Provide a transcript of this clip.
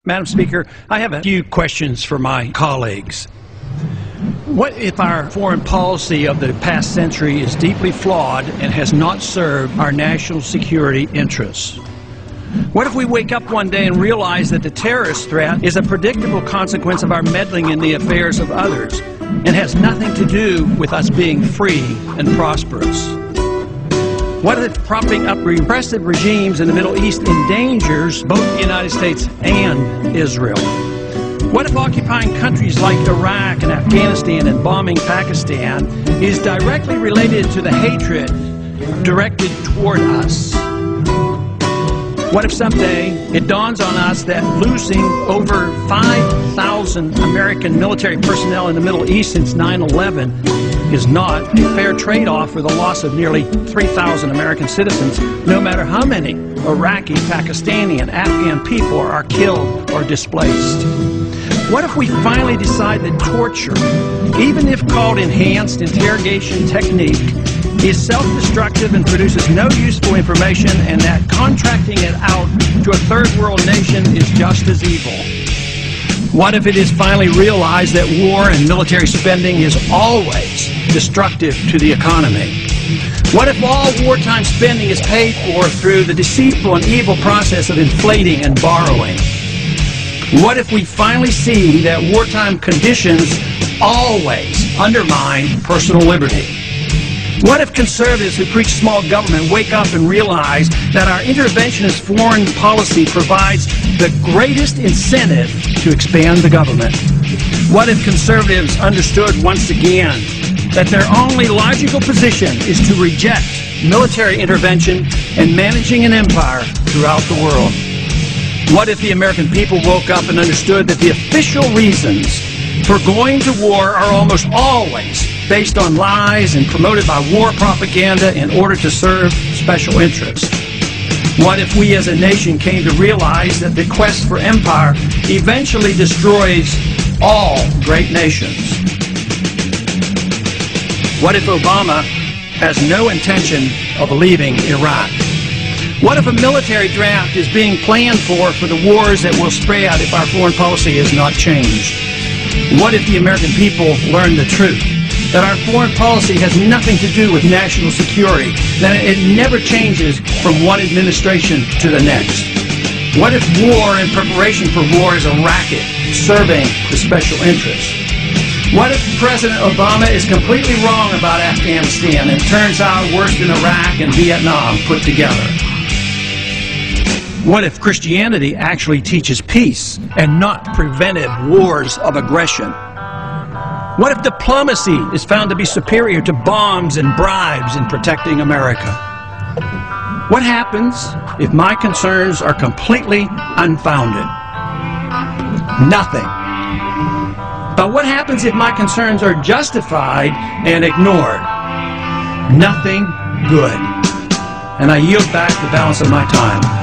Madam Speaker, I have a few questions for my colleagues. What if our foreign policy of the past century is deeply flawed and has not served our national security interests? What if we wake up one day and realize that the terrorist threat is a predictable consequence of our meddling in the affairs of others and has nothing to do with us being free and prosperous? What if propping up repressive regimes in the Middle East endangers both the United States and Israel? What if occupying countries like Iraq and Afghanistan and bombing Pakistan is directly related to the hatred directed toward us? What if someday it dawns on us that losing over 5,000 American military personnel in the Middle East since 9/11 is not a fair trade-off for the loss of nearly 3,000 American citizens, no matter how many Iraqi, Pakistani, and Afghan people are killed or displaced? What if we finally decide that torture, even if called enhanced interrogation technique, is self-destructive and produces no useful information, and that contracting it out to a third world nation is just as evil? What if it is finally realized that war and military spending is always destructive to the economy? What if all wartime spending is paid for through the deceitful and evil process of inflating and borrowing? What if we finally see that wartime conditions always undermine personal liberty? What if conservatives who preach small government wake up and realize that our interventionist foreign policy provides the greatest incentive to expand the government? What if conservatives understood once again that their only logical position is to reject military intervention and managing an empire throughout the world? What if the American people woke up and understood that the official reasons for going to war are almost always based on lies and promoted by war propaganda in order to serve special interests? What if we as a nation came to realize that the quest for empire eventually destroys all great nations? What if Obama has no intention of leaving Iraq? What if a military draft is being planned for the wars that will spread if our foreign policy is not changed? What if the American people learn the truth, that our foreign policy has nothing to do with national security, that it never changes from one administration to the next? What if war and preparation for war is a racket serving the special interests? What if President Obama is completely wrong about Afghanistan and it turns out worse than Iraq and Vietnam put together? What if Christianity actually teaches peace and not preventive wars of aggression? What if diplomacy is found to be superior to bombs and bribes in protecting America? What happens if my concerns are completely unfounded? Nothing. But what happens if my concerns are justified and ignored? Nothing good. And I yield back the balance of my time.